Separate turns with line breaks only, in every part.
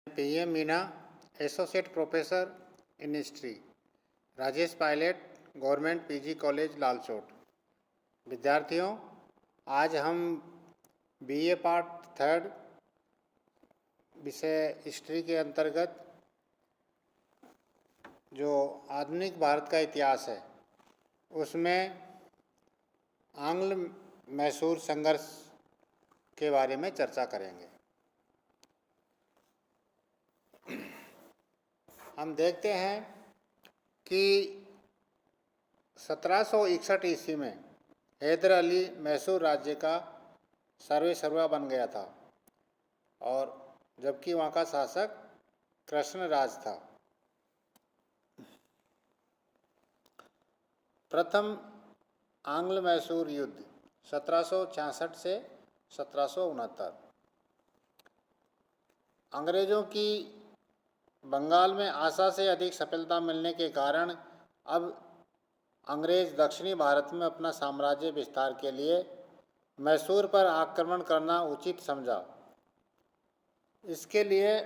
PM Meena, associate professor in history, Rajesh Pilot, government PG college Lalsot. विद्यार्थियों, आज हम BA पार्ट थर्ड विषय हिस्ट्री के अंतर्गत जो आधुनिक भारत का इतिहास है उसमें आंग्ल मैसूर संघर्ष के बारे में चर्चा करेंगे। हम देखते हैं कि 1761 ईस्वी में हैदर अली मैसूर राज्य का सर्वेसर्वा बन गया था और जबकि वहाँ का शासक कृष्णराज था। प्रथम आंग्ल मैसूर युद्ध 1766 से 1769। अंग्रेज़ों की बंगाल में आशा से अधिक सफलता मिलने के कारण अब अंग्रेज़ दक्षिणी भारत में अपना साम्राज्य विस्तार के लिए मैसूर पर आक्रमण करना उचित समझा। इसके लिए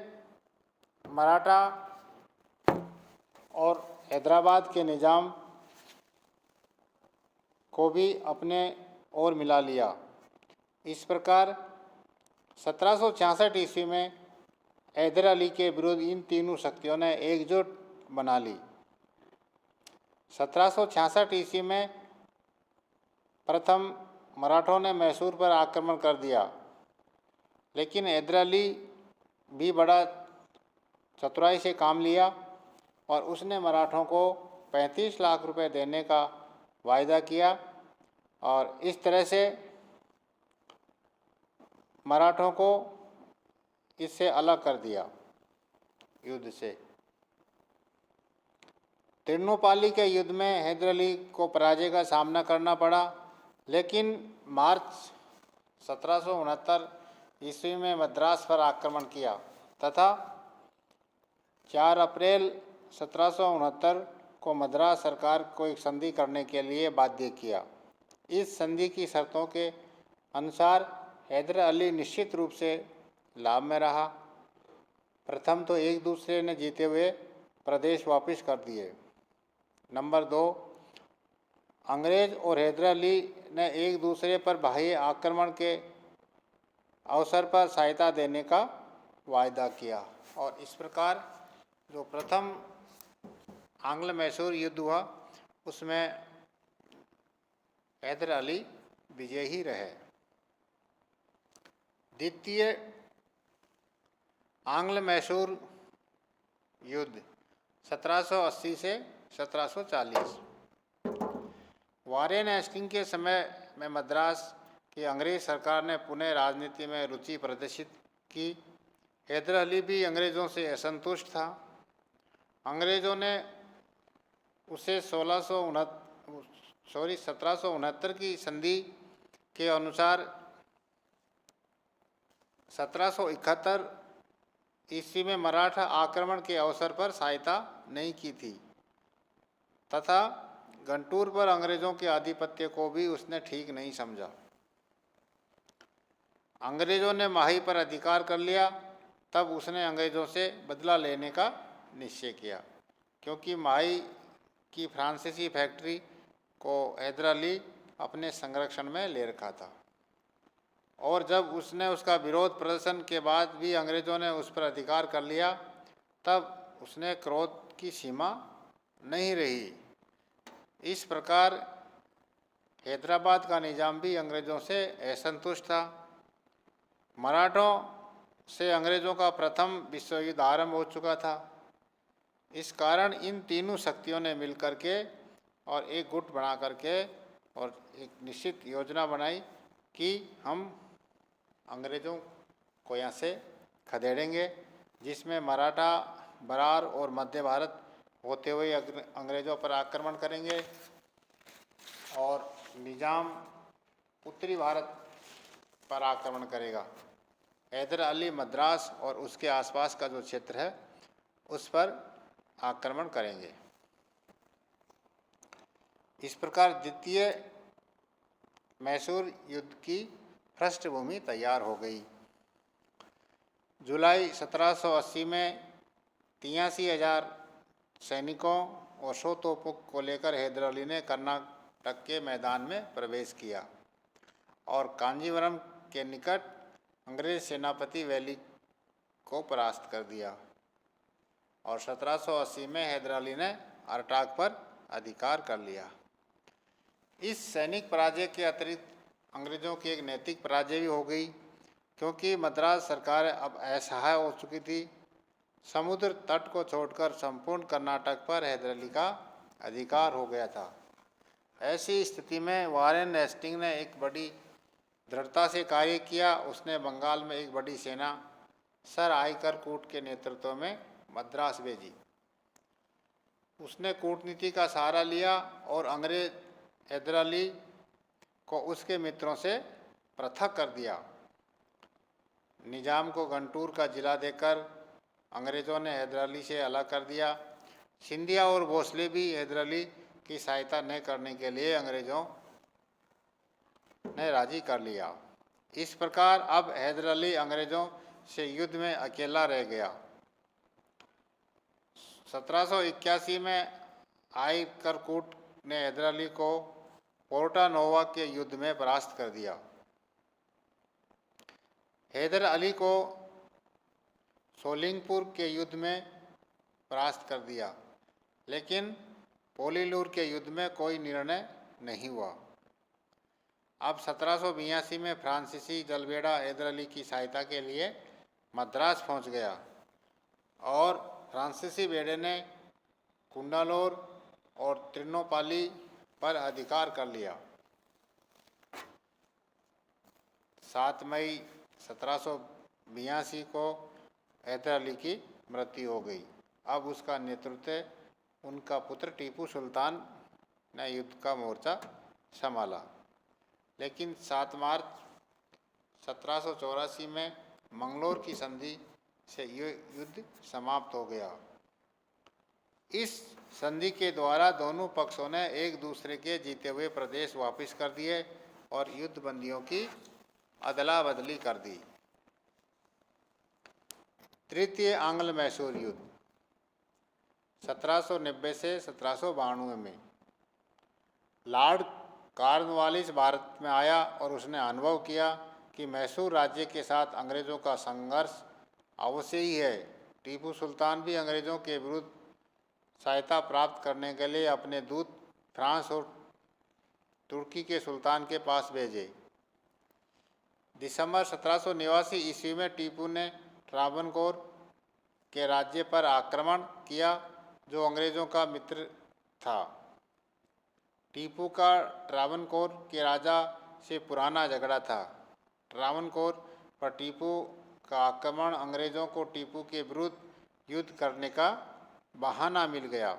मराठा और हैदराबाद के निज़ाम को भी अपने ओर मिला लिया। इस प्रकार 1766 ईस्वी में हैदर अली के विरुद्ध इन तीनों शक्तियों ने एकजुट बना ली। 1766 ईस्वी में प्रथम मराठों ने मैसूर पर आक्रमण कर दिया, लेकिन हैदर अली भी बड़ा चतुराई से काम लिया और उसने मराठों को 35 लाख रुपए देने का वायदा किया और इस तरह से मराठों को इससे अलग कर दिया युद्ध से। तिरुन्नुपाली के युद्ध में हैदर अली को पराजय का सामना करना पड़ा, लेकिन मार्च 1769 ईस्वी में मद्रास पर आक्रमण किया तथा 4 अप्रैल 1769 को मद्रास सरकार को एक संधि करने के लिए बाध्य किया। इस संधि की शर्तों के अनुसार हैदर अली निश्चित रूप से लाभ में रहा। प्रथम तो एक दूसरे ने जीते हुए प्रदेश वापस कर दिए। नंबर 2, अंग्रेज और हैदर अली ने एक दूसरे पर बाह्य आक्रमण के अवसर पर सहायता देने का वायदा किया और इस प्रकार जो प्रथम आंग्ल मैसूर युद्ध हुआ उसमें हैदर अली विजयी रहे। द्वितीय आंग्ल मैसूर युद्ध 1780 से 1740। वारेन हेस्टिंग के समय में मद्रास की अंग्रेज सरकार ने पुनः राजनीति में रुचि प्रदर्शित की। हैदर अली भी अंग्रेज़ों से असंतुष्ट था। अंग्रेज़ों ने उसे 1769 की संधि के अनुसार 1771 ईस्वी में मराठा आक्रमण के अवसर पर सहायता नहीं की थी तथा गंटूर पर अंग्रेज़ों के आधिपत्य को भी उसने ठीक नहीं समझा। अंग्रेज़ों ने माही पर अधिकार कर लिया, तब उसने अंग्रेज़ों से बदला लेने का निश्चय किया, क्योंकि माही की फ्रांसीसी फैक्ट्री को हैदर अली अपने संरक्षण में ले रखा था और जब उसने उसका विरोध प्रदर्शन के बाद भी अंग्रेज़ों ने उस पर अधिकार कर लिया, तब उसने क्रोध की सीमा नहीं रही। इस प्रकार हैदराबाद का निज़ाम भी अंग्रेज़ों से असंतुष्ट था। मराठों से अंग्रेज़ों का प्रथम विश्व युद्ध आरंभ हो चुका था। इस कारण इन तीनों शक्तियों ने मिलकर के और एक गुट बना करके और एक निश्चित योजना बनाई कि हम अंग्रेज़ों को यहाँ से खदेड़ेंगे, जिसमें मराठा, बरार और मध्य भारत होते हुए अंग्रेज़ों पर आक्रमण करेंगे और निज़ाम उत्तरी भारत पर आक्रमण करेगा। हैदर अली मद्रास और उसके आसपास का जो क्षेत्र है उस पर आक्रमण करेंगे। इस प्रकार द्वितीय मैसूर युद्ध की पृष्ठभूमि तैयार हो गई। जुलाई 1780 में 83,000 सैनिकों और 100 तोपों को लेकर हैदर अली ने कर्नाटक के मैदान में प्रवेश किया और कांजीवरम के निकट अंग्रेज सेनापति वैली को परास्त कर दिया और 1780 में हैदर अली ने अर्टाग पर अधिकार कर लिया। इस सैनिक पराजय के अतिरिक्त अंग्रेज़ों की एक नैतिक पराजय भी हो गई, क्योंकि मद्रास सरकार अब असहाय हो चुकी थी। समुद्र तट को छोड़कर संपूर्ण कर्नाटक पर हैदर अली का अधिकार हो गया था। ऐसी स्थिति में वारेन हेस्टिंग ने एक बड़ी दृढ़ता से कार्य किया। उसने बंगाल में एक बड़ी सेना सर आइकर कूट के नेतृत्व में मद्रास भेजी। उसने कूटनीति का सहारा लिया और अंग्रेज हैदर अली को उसके मित्रों से पृथक कर दिया। निजाम को गंटूर का जिला देकर अंग्रेज़ों ने हैदर अली से अलग कर दिया। सिंधिया और भोसले भी हैदर अली की सहायता न करने के लिए अंग्रेज़ों ने राजी कर लिया। इस प्रकार अब हैदर अली अंग्रेज़ों से युद्ध में अकेला रह गया। 1781 में आइकरकूट ने हैदर अली को पोर्टा नोवा के युद्ध में परास्त कर दिया। हैदर अली को सोलिंगपुर के युद्ध में परास्त कर दिया, लेकिन पोलीलूर के युद्ध में कोई निर्णय नहीं हुआ। अब 1782 में फ्रांसीसी जलबेड़ा हैदर अली की सहायता के लिए मद्रास पहुंच गया और फ्रांसीसी बेड़े ने कुंडालोर और त्रिनोपाली पर अधिकार कर लिया। 7 मई 1782 को हैदर अली की मृत्यु हो गई। अब उसका नेतृत्व उनका पुत्र टीपू सुल्तान ने युद्ध का मोर्चा संभाला, लेकिन 7 मार्च 1784 में मंगलोर की संधि से युद्ध समाप्त हो गया। इस संधि के द्वारा दोनों पक्षों ने एक दूसरे के जीते हुए प्रदेश वापस कर दिए और युद्ध बंदियों की अदला बदली कर दी। तृतीय आंग्ल मैसूर युद्ध 1790 से 1792 में लॉर्ड कॉर्नवालिस भारत में आया और उसने अनुभव किया कि मैसूर राज्य के साथ अंग्रेज़ों का संघर्ष अवश्य ही है। टीपू सुल्तान भी अंग्रेज़ों के विरुद्ध सहायता प्राप्त करने के लिए अपने दूत फ्रांस और तुर्की के सुल्तान के पास भेजे। दिसंबर 1789 ईस्वी में टीपू ने ट्रावनकोर के राज्य पर आक्रमण किया, जो अंग्रेज़ों का मित्र था। टीपू का ट्रावनकोर के राजा से पुराना झगड़ा था। ट्रावनकोर पर टीपू का आक्रमण अंग्रेज़ों को टीपू के विरुद्ध युद्ध करने का बहाना मिल गया।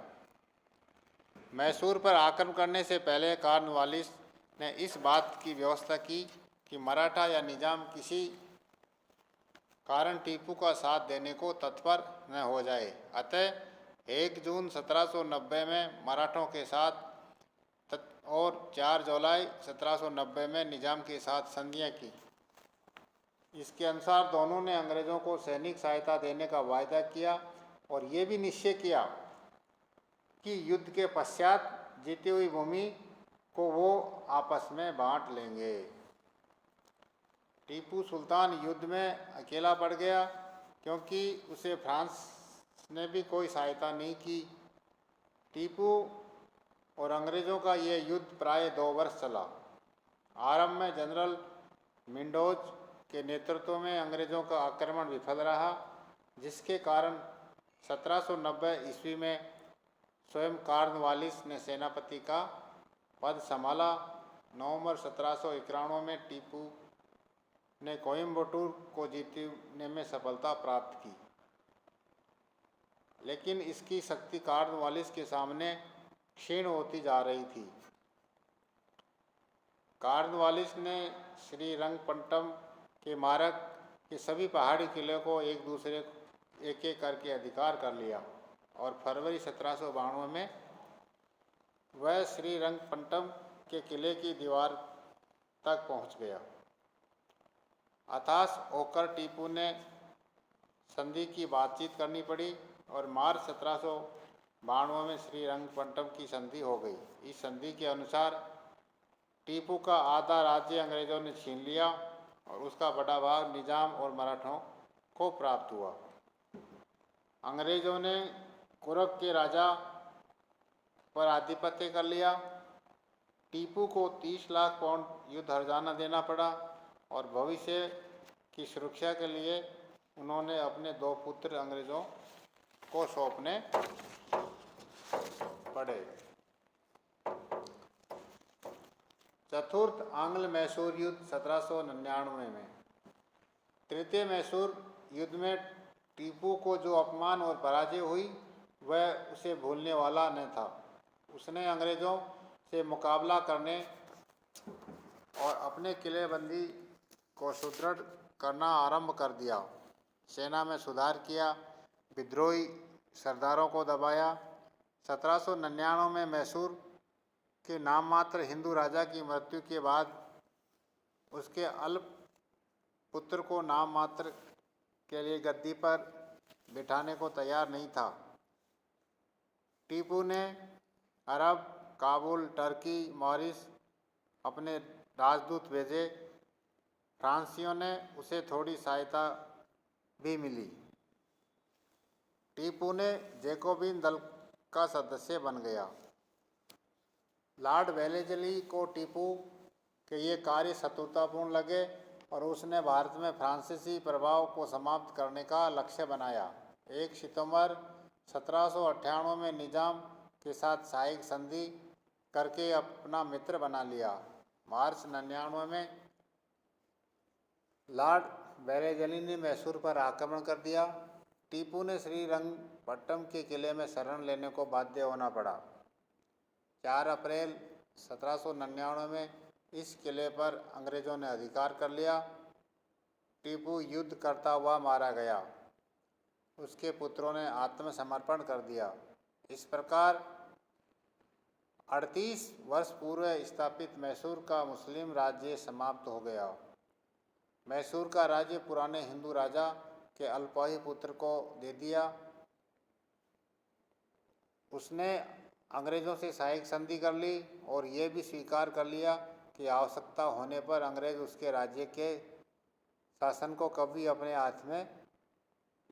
मैसूर पर आक्रमण करने से पहले कॉर्नवालिस ने इस बात की व्यवस्था की कि मराठा या निजाम किसी कारण टीपू का साथ देने को तत्पर न हो जाए। अतः 1 जून 1790 में मराठों के साथ और 4 जुलाई 1790 में निजाम के साथ संधियां की। इसके अनुसार दोनों ने अंग्रेज़ों को सैनिक सहायता देने का वायदा किया और ये भी निश्चय किया कि युद्ध के पश्चात जीती हुई भूमि को वो आपस में बांट लेंगे। टीपू सुल्तान युद्ध में अकेला पड़ गया, क्योंकि उसे फ्रांस ने भी कोई सहायता नहीं की। टीपू और अंग्रेज़ों का ये युद्ध प्राय 2 वर्ष चला। आरंभ में जनरल मिंडोज के नेतृत्व में अंग्रेज़ों का आक्रमण विफल रहा, जिसके कारण 1790 ईस्वी में स्वयं कॉर्नवालिस ने सेनापति का पद संभाला। नवंबर 1791 में टीपू ने कोयम्बटूर को जीतने में सफलता प्राप्त की, लेकिन इसकी शक्ति कॉर्नवालिस के सामने क्षीण होती जा रही थी। कॉर्नवालिस ने श्रीरंगपट्टनम के मार्ग के सभी पहाड़ी किले को एक एक करके अधिकार कर लिया और फरवरी 1792 में वह श्रीरंगपट्टनम के किले की दीवार तक पहुंच गया। हताश होकर टीपू ने संधि की बातचीत करनी पड़ी और मार्च 1792 में श्रीरंगपट्टम की संधि हो गई। इस संधि के अनुसार टीपू का आधा राज्य अंग्रेजों ने छीन लिया और उसका बड़ा भाग निजाम और मराठों को प्राप्त हुआ। अंग्रेजों ने कुर्ग के राजा पर आधिपत्य कर लिया। टीपू को 30 लाख पाउंड युद्ध हर्जाना देना पड़ा और भविष्य की सुरक्षा के लिए उन्होंने अपने 2 पुत्र अंग्रेजों को सौंपने पड़े। चतुर्थ आंग्ल मैसूर युद्ध 1799 में। तृतीय मैसूर युद्ध में टीपू को जो अपमान और पराजय हुई वह उसे भूलने वाला न था। उसने अंग्रेजों से मुकाबला करने और अपने किलेबंदी को सुदृढ़ करना आरंभ कर दिया। सेना में सुधार किया, विद्रोही सरदारों को दबाया। 1799 में मैसूर के नाम मात्र हिंदू राजा की मृत्यु के बाद उसके अल्प पुत्र को नाम मात्र के लिए गद्दी पर बिठाने को तैयार नहीं था। टीपू ने अरब, काबुल, टर्की, मॉरिस अपने राजदूत भेजे। फ्रांसीसियों ने उसे थोड़ी सहायता भी मिली। टीपू ने जैकोबिन दल का सदस्य बन गया। लॉर्ड वेलेस्ली को टीपू के ये कार्य शत्रुतापूर्ण लगे और उसने भारत में फ्रांसीसी प्रभाव को समाप्त करने का लक्ष्य बनाया। 1 सितंबर 1798 में निजाम के साथ सहायक संधि करके अपना मित्र बना लिया। मार्च 99 में लॉर्ड वेलेस्ली ने मैसूर पर आक्रमण कर दिया। टीपू ने श्रीरंगपट्टम के किले में शरण लेने को बाध्य होना पड़ा। 4 अप्रैल 1799 में इस किले पर अंग्रेजों ने अधिकार कर लिया। टीपू युद्ध करता हुआ मारा गया। उसके पुत्रों ने आत्मसमर्पण कर दिया। इस प्रकार 38 वर्ष पूर्व स्थापित मैसूर का मुस्लिम राज्य समाप्त हो गया। मैसूर का राज्य पुराने हिंदू राजा के अल्पायु पुत्र को दे दिया। उसने अंग्रेजों से सहायक संधि कर ली और ये भी स्वीकार कर लिया कि आवश्यकता होने पर अंग्रेज उसके राज्य के शासन को कभी अपने हाथ में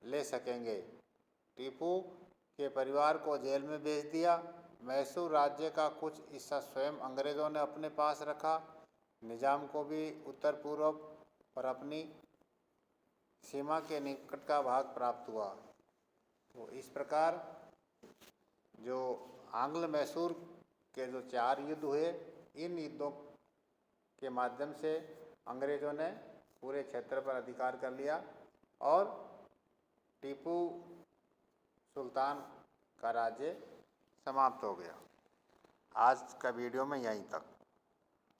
ले सकेंगे। टीपू के परिवार को जेल में भेज दिया। मैसूर राज्य का कुछ हिस्सा स्वयं अंग्रेजों ने अपने पास रखा। निजाम को भी उत्तर पूर्व पर अपनी सीमा के निकट का भाग प्राप्त हुआ। तो इस प्रकार जो आंग्ल मैसूर के जो 4 युद्ध हुए, इन युद्धों के माध्यम से अंग्रेजों ने पूरे क्षेत्र पर अधिकार कर लिया और टीपू सुल्तान का राज्य समाप्त हो गया। आज का वीडियो में यहीं तक।